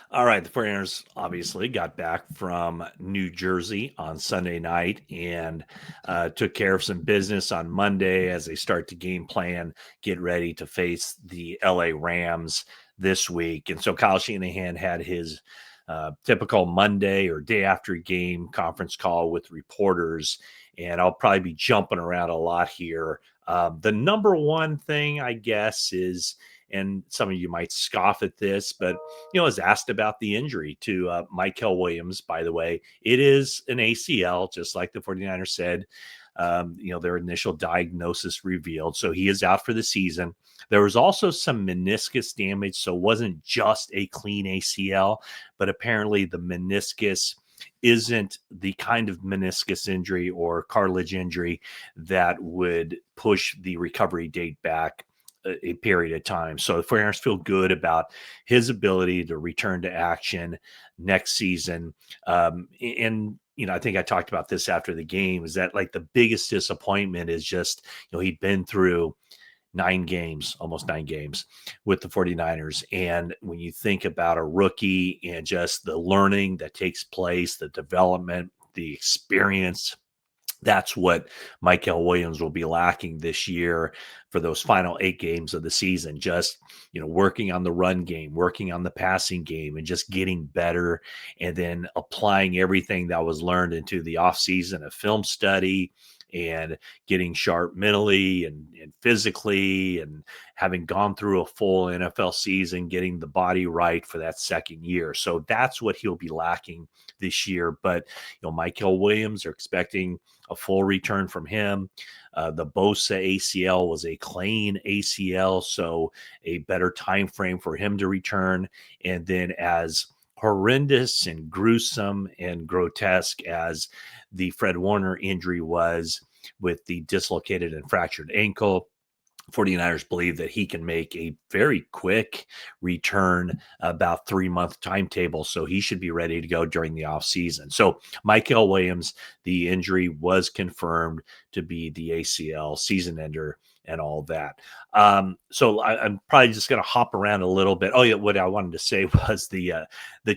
All right, the 49ers obviously got back from New Jersey on Sunday night and took care of some business on Monday as they start to game plan, get ready to face the LA Rams this week. And so Kyle Shanahan had his typical Monday or day after game conference call with reporters. And I'll probably be jumping around a lot here. The number one thing, I guess, is, and some of you might scoff at this, but was asked about the injury to Michael Williams. By the way, it is an ACL, just like the 49ers said. Their initial diagnosis revealed. So he is out for the season. There was also some meniscus damage. So it wasn't just a clean ACL, but apparently the meniscus isn't the kind of meniscus injury or cartilage injury that would push the recovery date back a period of time. So the 49ers feel good about his ability to return to action next season. I think I talked about this after the game, is that like the biggest disappointment is just, he'd been through 9 games, almost 9 games with the 49ers. And when you think about a rookie and just the learning that takes place, the development, the experience, that's what Michael Williams will be lacking this year for those final 8 games of the season. Just, working on the run game, working on the passing game, and just getting better, and then applying everything that was learned into the offseason of film study and getting sharp mentally and physically, and having gone through a full NFL season, getting the body right for that second year. So that's what he'll be lacking this year. But, Michael Williams are expecting a full return from him. The Bosa ACL was a clean ACL, so a better time frame for him to return. And then, as horrendous and gruesome and grotesque as the Fred Warner injury was, with the dislocated and fractured ankle, 49ers believe that he can make a very quick return, about 3-month timetable. So he should be ready to go during the offseason. So Michael Williams, the injury was confirmed to be the ACL season ender and all that. I'm probably just going to hop around a little bit. Oh yeah, what I wanted to say was the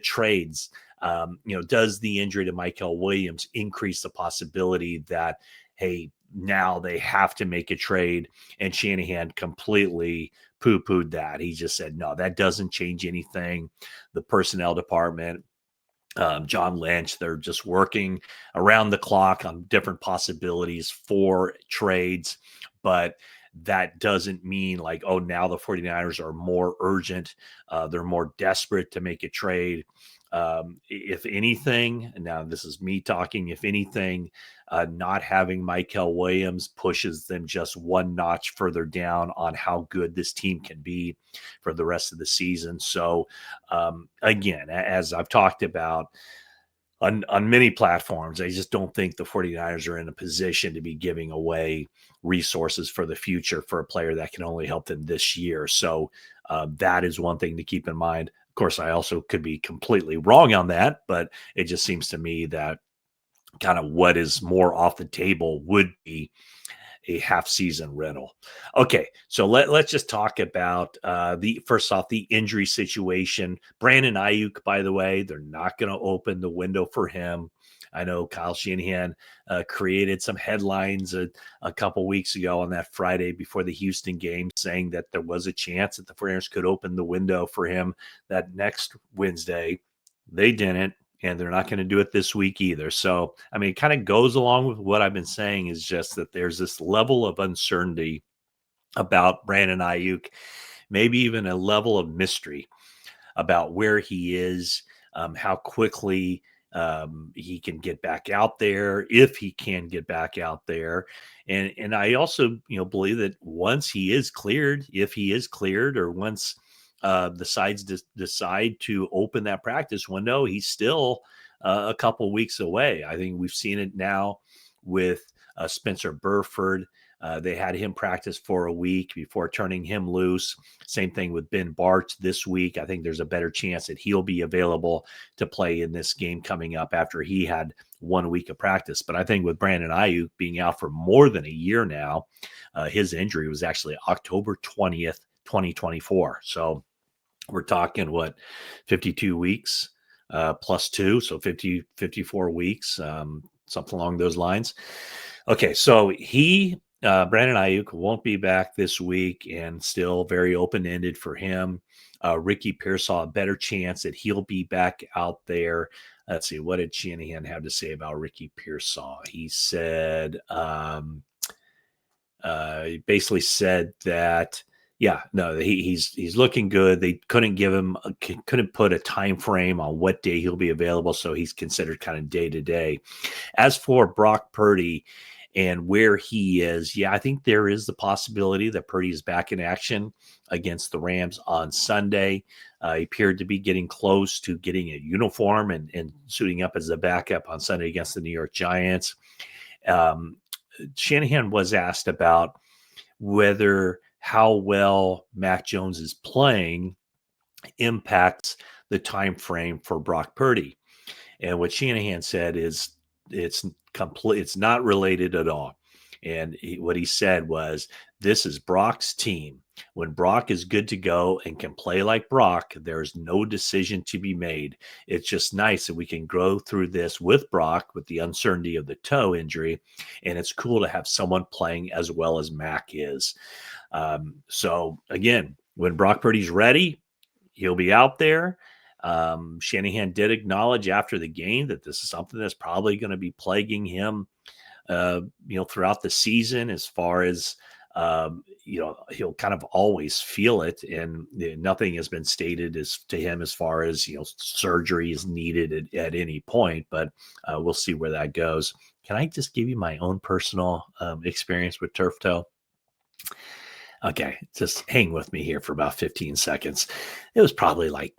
trades. Does the injury to Michael Williams increase the possibility that, hey, now they have to make a trade? And Shanahan completely poo-pooed that. He just said, no, that doesn't change anything. The personnel department, John Lynch, they're just working around the clock on different possibilities for trades. But that doesn't mean like, oh, now the 49ers are more urgent. They're more desperate to make a trade. If anything, now this is me talking, if anything, not having Michael Williams pushes them just one notch further down on how good this team can be for the rest of the season. So, again, as I've talked about on many platforms, I just don't think the 49ers are in a position to be giving away resources for the future for a player that can only help them this year. So that is one thing to keep in mind. Of course, I also could be completely wrong on that, but it just seems to me that kind of what is more off the table would be a half season rental. Okay, so let's just talk about the first off, the injury situation. Brandon Ayuk, by the way, they're not going to open the window for him. I know Kyle Shanahan created some headlines a couple weeks ago on that Friday before the Houston game, saying that there was a chance that the 49ers could open the window for him that next Wednesday. They didn't, and they're not going to do it this week either. So, I mean, it kind of goes along with what I've been saying, is just that there's this level of uncertainty about Brandon Ayuk, maybe even a level of mystery about where he is, how quickly he can get back out there, if he can get back out there. And I also, believe that once he is cleared, if he is cleared, or once the sides decide to open that practice window, he's still a couple weeks away. I think we've seen it now with Spencer Burford. They had him practice for a week before turning him loose. Same thing with Ben Bartch this week. I think there's a better chance that he'll be available to play in this game coming up after he had 1 week of practice. But I think with Brandon Ayuk being out for more than a year now, his injury was actually October 20th, 2024. So We're talking what, 52 weeks plus two, so 54 weeks, something along those lines. Okay, so Brandon Ayuk won't be back this week, and still very open ended for him. Ricky Pearsall, a better chance that he'll be back out there. Let's see, what did Shanahan have to say about Ricky Pearsall? He said, he basically said that, yeah, no, he's looking good. They couldn't put a time frame on what day he'll be available, so he's considered kind of day to day. As for Brock Purdy and where he is, yeah, I think there is the possibility that Purdy is back in action against the Rams on Sunday. He appeared to be getting close to getting a uniform and suiting up as a backup on Sunday against the New York Giants. Shanahan was asked about whether how well Mac Jones is playing impacts the time frame for Brock Purdy. And what Shanahan said is it's not related at all. And what he said was, this is Brock's team. When Brock is good to go and can play like Brock, there's no decision to be made. It's just nice that we can go through this with Brock with the uncertainty of the toe injury. And it's cool to have someone playing as well as Mac is. So again, when Brock Purdy's ready, he'll be out there. Shanahan did acknowledge after the game that this is something that's probably going to be plaguing him, throughout the season, as far as, he'll kind of always feel it, and nothing has been stated as to him as far as, surgery is needed at any point, but we'll see where that goes. Can I just give you my own personal experience with turf toe? Okay, just hang with me here for about 15 seconds. It was probably like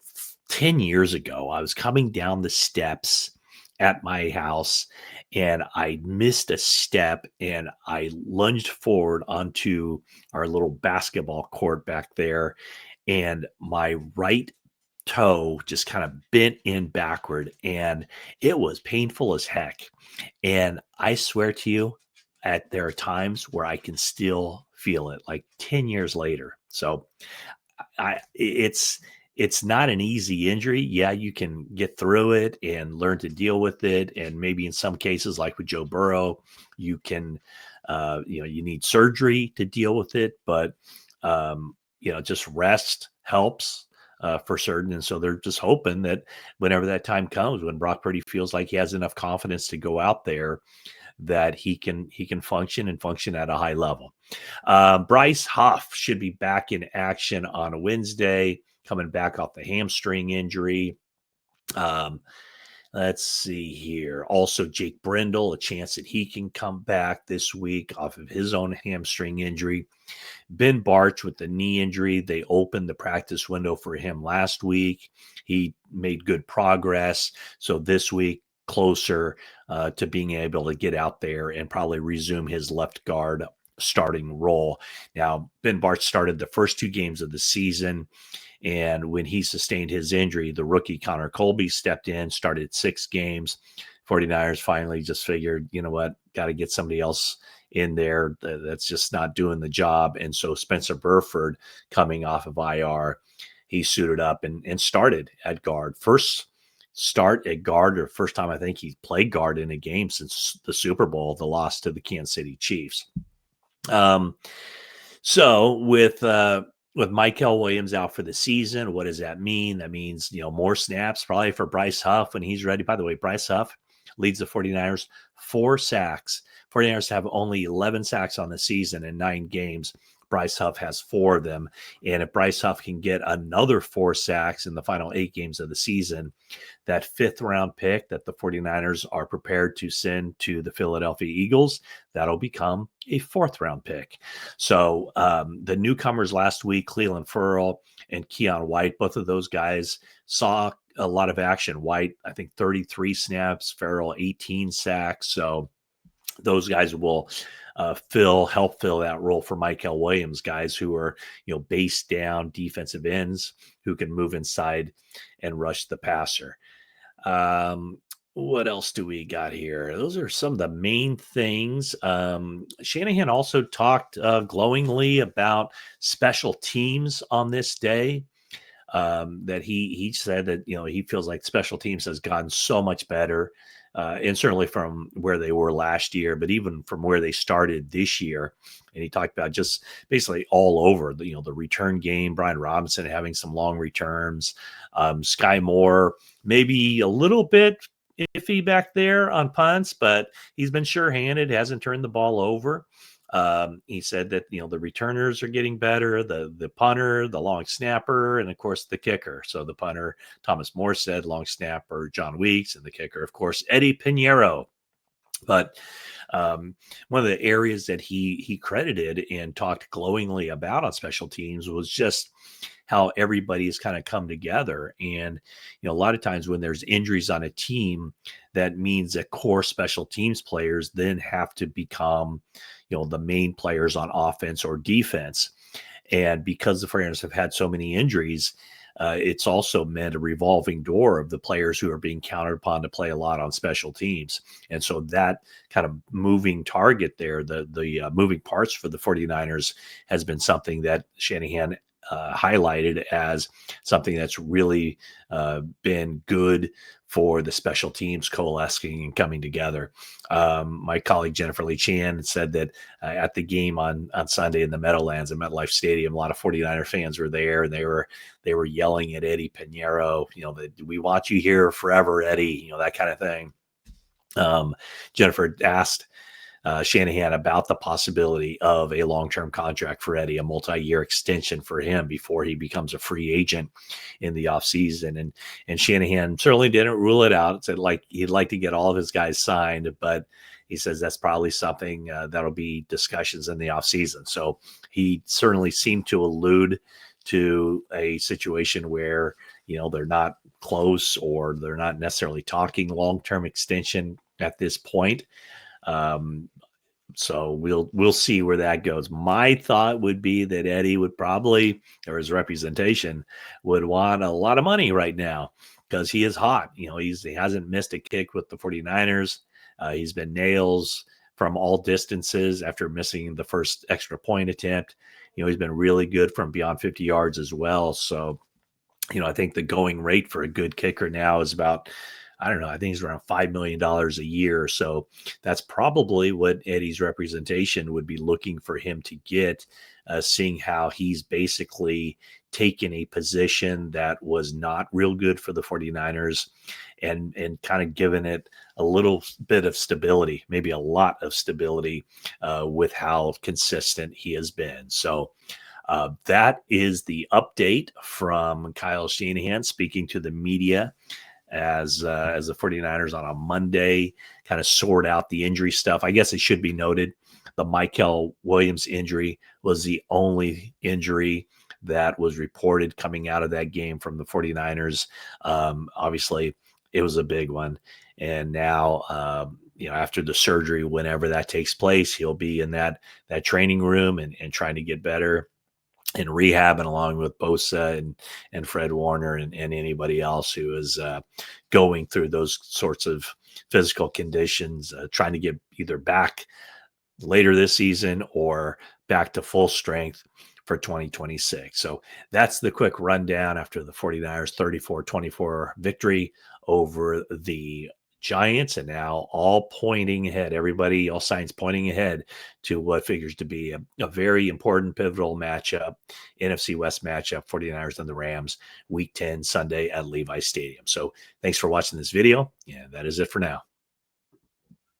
10 years ago. I was coming down the steps at my house and I missed a step and I lunged forward onto our little basketball court back there. And my right toe just kind of bent in backward and it was painful as heck. And I swear to you, there are times where I can still feel it like 10 years later. So it's not an easy injury. Yeah, you can get through it and learn to deal with it. And maybe in some cases, like with Joe Burrow, you can, you need surgery to deal with it, but, just rest helps. For certain. And so they're just hoping that whenever that time comes, when Brock Purdy feels like he has enough confidence to go out there, that he can function and function at a high level. Bryce Huff should be back in action on a Wednesday, coming back off the hamstring injury. Let's see here. Also, Jake Brindle, a chance that he can come back this week off of his own hamstring injury. Ben Barch with the knee injury. They opened the practice window for him last week. He made good progress. So this week, closer to being able to get out there and probably resume his left guard starting role. Now, Ben Barch started the first two games of the season. And when he sustained his injury, the rookie Connor Colby stepped in, started 6 games. 49ers finally just figured, you know what, got to get somebody else in there that's just not doing the job. And so Spencer Burford, coming off of IR, he suited up and started at guard. First start at guard, or first time I think he played guard in a game since the Super Bowl, the loss to the Kansas City Chiefs. So with Michael Williams out for the season, what does that mean? That means, more snaps probably for Bryce Huff when he's ready. By the way, Bryce Huff leads the 49ers 4 sacks. 49ers have only 11 sacks on the season in 9 games. Bryce Huff has 4 of them. And if Bryce Huff can get another 4 sacks in the final 8 games of the season, that 5th round pick that the 49ers are prepared to send to the Philadelphia Eagles, that'll become a 4th round pick. So the newcomers last week, Cleveland Ferrell and Keon White, both of those guys saw a lot of action. White, I think 33 snaps, Ferrell 18 sacks. So those guys will help fill that role for Michael Williams, guys who are, base down defensive ends who can move inside and rush the passer. What else do we got here? Those are some of the main things. Shanahan also talked glowingly about special teams on this day. that he said that he feels like special teams has gotten so much better, and certainly from where they were last year, but even from where they started this year. And he talked about just basically all over the return game. Brian Robinson having some long returns, Sky Moore maybe a little bit iffy back there on punts, but he's been sure-handed, hasn't turned the ball over. He said that the returners are getting better, the punter, the long snapper, and of course the kicker. So the punter, Thomas Morstead, long snapper, John Weeks, and the kicker, of course, Eddie Pinheiro. But one of the areas that he credited and talked glowingly about on special teams was just how everybody's kind of come together. And a lot of times when there's injuries on a team, that means that core special teams players then have to become the main players on offense or defense. And because the 49ers have had so many injuries, it's also meant a revolving door of the players who are being counted upon to play a lot on special teams. And so that kind of moving target there, the moving parts for the 49ers has been something that Shanahan highlighted as something that's really been good for the special teams coalescing and coming together. My colleague Jennifer Lee Chan said that at the game on Sunday in the Meadowlands at MetLife Stadium, a lot of 49er fans were there, and they were yelling at Eddie Pinheiro, we want you here forever, Eddie, that kind of thing. Jennifer asked Shanahan about the possibility of a long-term contract for Eddie, a multi-year extension for him before he becomes a free agent in the offseason. And Shanahan certainly didn't rule it out. It said he'd like to get all of his guys signed, but he says that's probably something that'll be discussions in the offseason. So he certainly seemed to allude to a situation where they're not close or they're not necessarily talking long-term extension at this point. So we'll see where that goes. My thought would be that Eddie would probably, or his representation would want a lot of money right now because he is hot. He hasn't missed a kick with the 49ers. He's been nails from all distances after missing the first extra point attempt. He's been really good from beyond 50 yards as well. So, I think the going rate for a good kicker now is about, I don't know, I think it's around $5 million a year. So that's probably what Eddie's representation would be looking for him to get, seeing how he's basically taken a position that was not real good for the 49ers and kind of given it a little bit of stability, maybe a lot of stability with how consistent he has been. So that is the update from Kyle Shanahan speaking to the media as the 49ers on a Monday kind of sort out the injury stuff. I guess it should be noted the Michael Williams injury was the only injury that was reported coming out of that game from the 49ers. Obviously, it was a big one. And now, after the surgery, whenever that takes place, he'll be in that training room and trying to get better in rehab, and along with Bosa and Fred Warner and anybody else who is going through those sorts of physical conditions, trying to get either back later this season or back to full strength for 2026. So that's the quick rundown after the 49ers 34-24 victory over the Giants, and now all pointing ahead. Everybody, all signs pointing ahead to what figures to be a very important, pivotal matchup, NFC West matchup, 49ers and the Rams, Week 10, Sunday at Levi Stadium. So thanks for watching this video, and that is it for now.